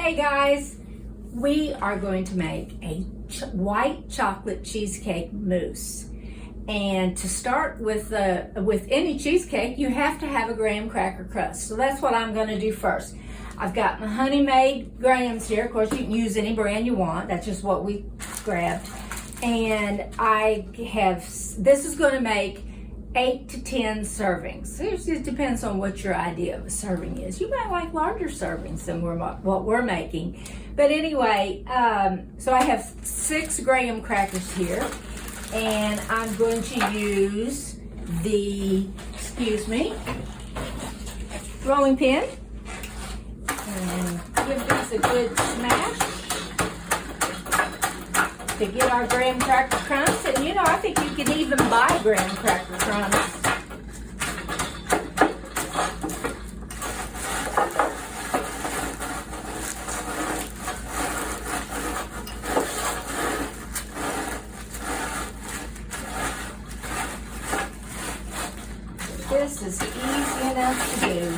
Hey guys, we are going to make a white chocolate cheesecake mousse. And to start with any cheesecake, you have to have a graham cracker crust. So that's what I'm going to do first. I've got my Honey Made grahams here. Of course, you can use any brand you want. That's just what we grabbed. And this is going to make 8 to 10 servings. It just depends on what your idea of a serving is. You might like larger servings than what we're making. But anyway, so I have 6 graham crackers here. And I'm going to use the, rolling pin. And give this a good smash to get our graham cracker crumbs. And you know, I think you can even buy graham cracker crumbs. This is easy enough to do.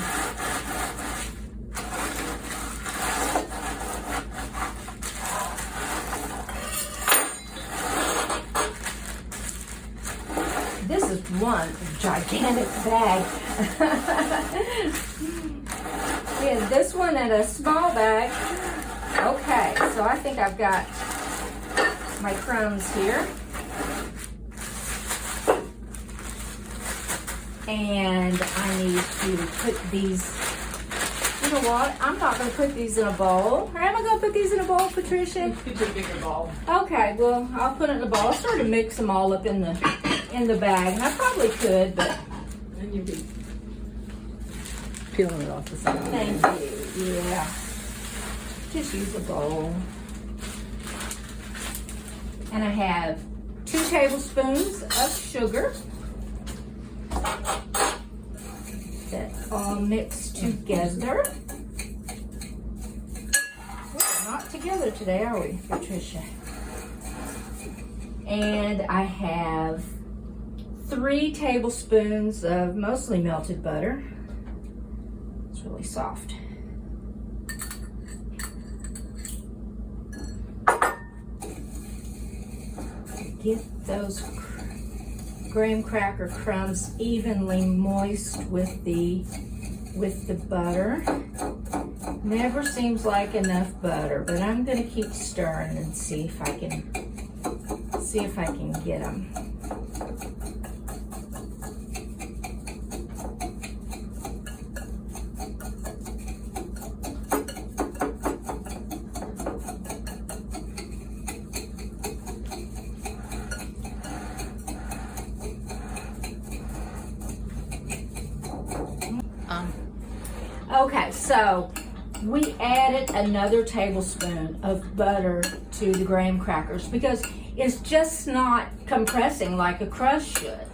This is one gigantic bag. Yeah, this one in a small bag. Okay, so I think I've got my crumbs here. And I need to put these, you know what? I'm not going to put these in a bowl. Or am I going to put these in a bowl, Patricia? You could put a bigger bowl. Okay, well, I'll put it in a bowl. I'll sort of mix them all up in the bag. And I probably could, but... And you'll be peeling it off the side. Thank you. Yeah. Just use a bowl. And I have 2 tablespoons of sugar. That all mixed together. We're not together today, are we, Patricia? And I have 3 tablespoons of mostly melted butter. It's really soft. Get those graham cracker crumbs evenly moist with the butter. Never seems like enough butter, but I'm going to keep stirring and see if I can get them. Okay, so we added another tablespoon of butter to the graham crackers because it's just not compressing like a crust should.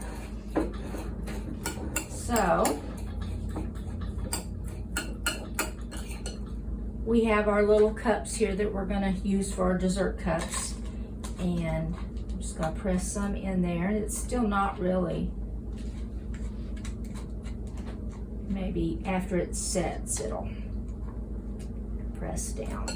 So we have our little cups here that we're going to use for our dessert cups, and I'm just going to press some in there. It's still not really. Maybe after it sets, it'll press down.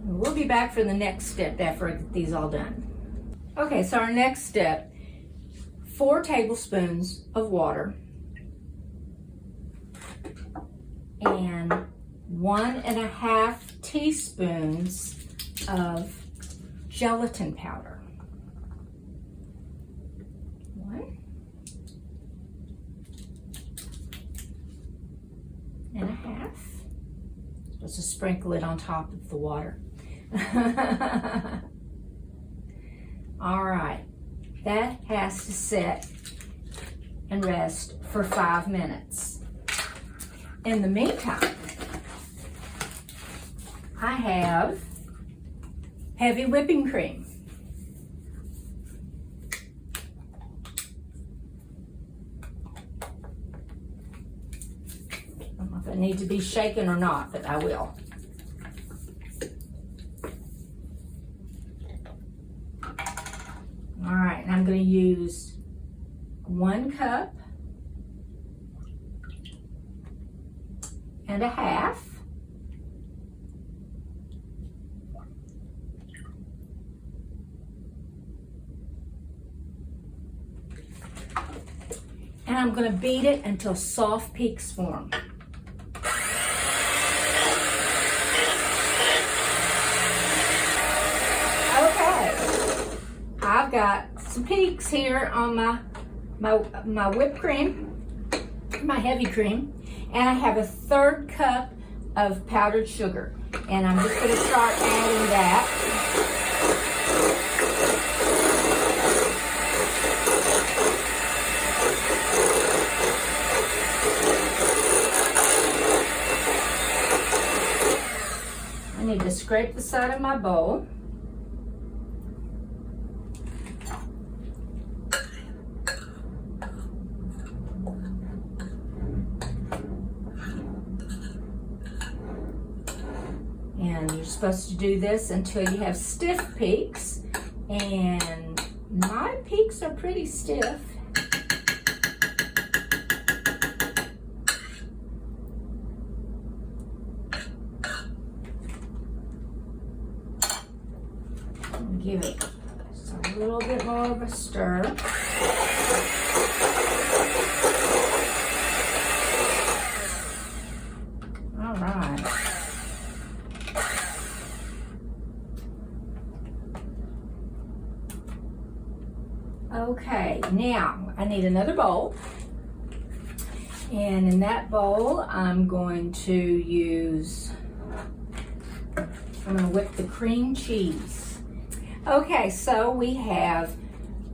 We'll be back for the next step after I get these all done. Okay, so our next step, 4 tablespoons of water and 1.5 teaspoons of gelatin powder. 1.5. Supposed to sprinkle it on top of the water. All right, that has to set and rest for 5 minutes. In the meantime, I have heavy whipping cream. I don't know if it needs to be shaken or not, but I will. I'm going to use 1 cup and a half. And I'm going to beat it until soft peaks form. Okay, I've got some peaks here on my whipped cream, my heavy cream, and I have a 1/3 cup of powdered sugar. And I'm just going to start adding that. I need to scrape the side of my bowl. And you're supposed to do this until you have stiff peaks. And my peaks are pretty stiff. Give it just a little bit more of a stir. All right. Okay, now I need another bowl. And in that bowl, I'm going to whip the cream cheese. Okay, so we have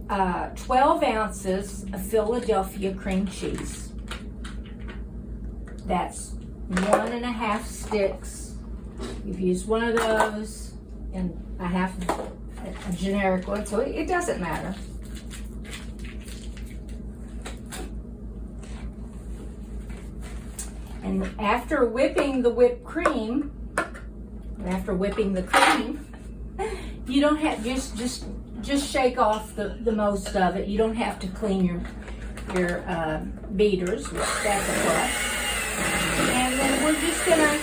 12 ounces of Philadelphia cream cheese. That's 1.5 sticks. You've used one of those, and I have a generic one, so it doesn't matter. And after whipping the whipped cream, you don't have just shake off the most of it. You don't have to clean your beaters, which that's a plus. And then we're just gonna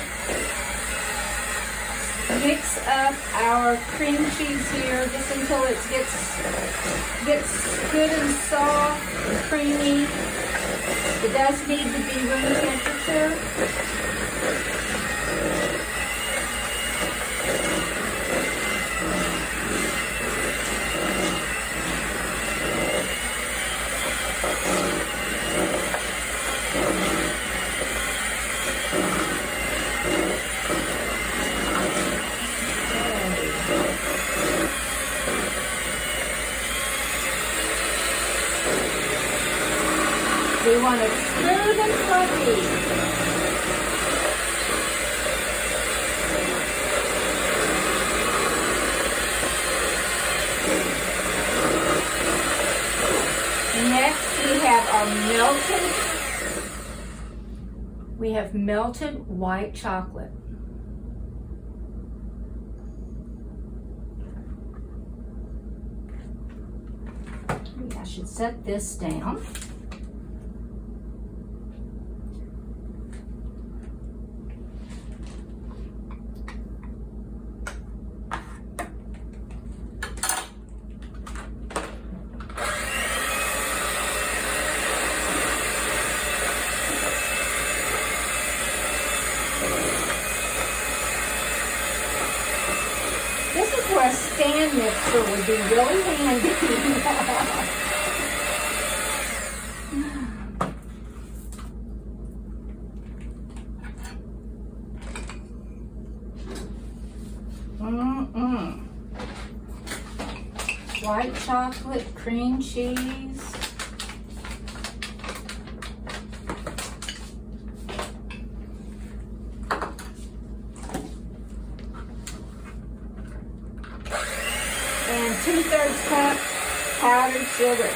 mix up our cream cheese here just until it gets good and soft and creamy. It does need to be room temperature. We want it smooth and fluffy. Next, we have melted white chocolate. I should set this down. This is where a stand mixer would be really handy. White chocolate, cream cheese. And 2/3 cup powdered sugar.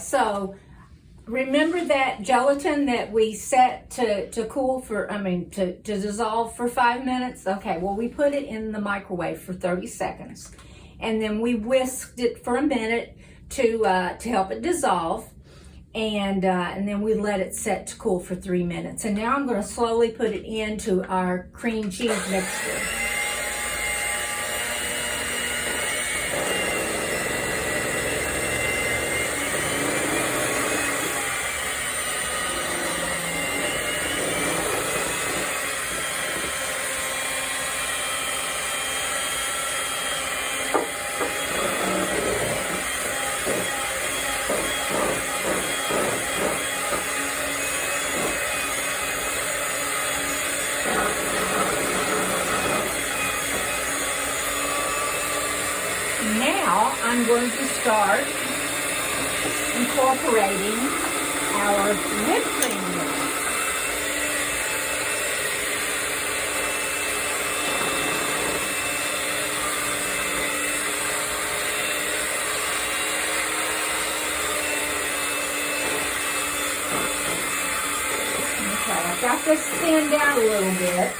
So remember that gelatin that we set to cool for, to dissolve for 5 minutes? Okay, well, we put it in the microwave for 30 seconds. And then we whisked it for a minute to help it dissolve. And then we let it set to cool for 3 minutes. And now I'm going to slowly put it into our cream cheese mixture. Now I'm going to start incorporating our whipped cream mix. Okay, I've got this thinned out a little bit.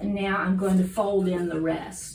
And now I'm going to fold in the rest.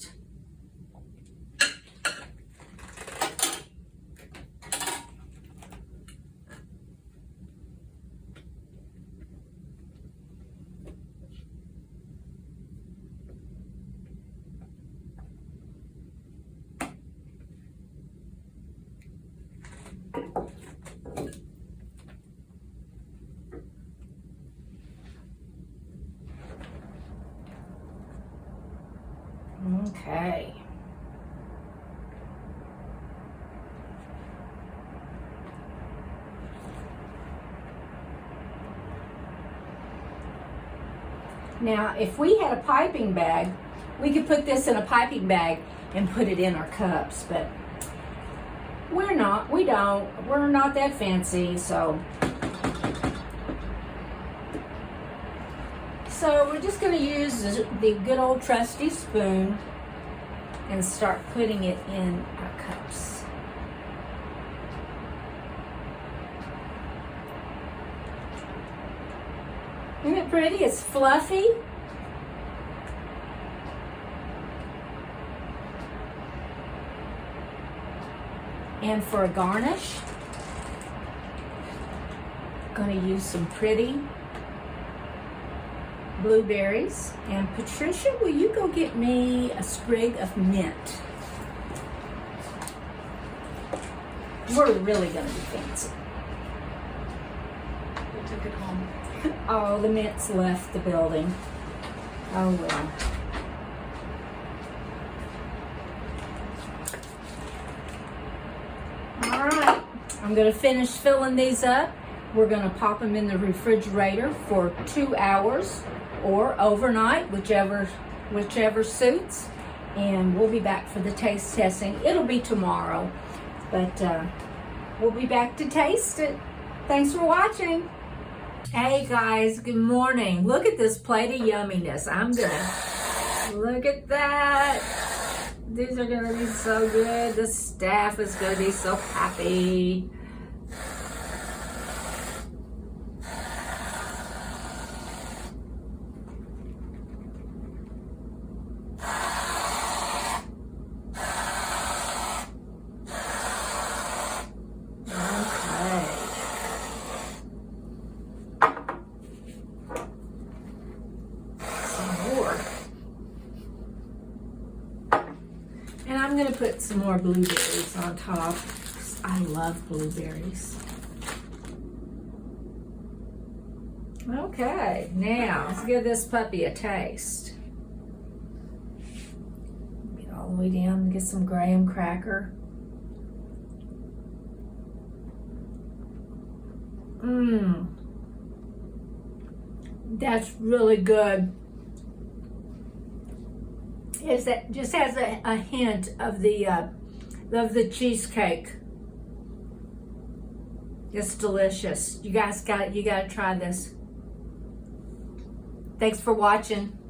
Okay. Now, if we had a piping bag, we could put this in a piping bag and put it in our cups, but we're not that fancy, so we're just going to use the good old trusty spoon and start putting it in our cups. Isn't it pretty? It's fluffy. And for a garnish, I'm going to use some pretty blueberries. And Patricia, will you go get me a sprig of mint? We're really going to be fancy. We took it home. Oh, the mint's left the building. Oh well. All right, I'm going to finish filling these up. We're going to pop them in the refrigerator for 2 hours or overnight, whichever suits. And we'll be back for the taste testing. It'll be tomorrow, but we'll be back to taste it. Thanks for watching. Hey guys, good morning. Look at this plate of yumminess. Look at that. These are gonna be so good. The staff is gonna be so happy. And I'm going to put some more blueberries on top. I love blueberries. Okay, now let's give this puppy a taste. Get all the way down and get some graham cracker. That's really good. That just has a hint of the cheesecake. It's delicious. You guys got it. You got to try this. Thanks for watching.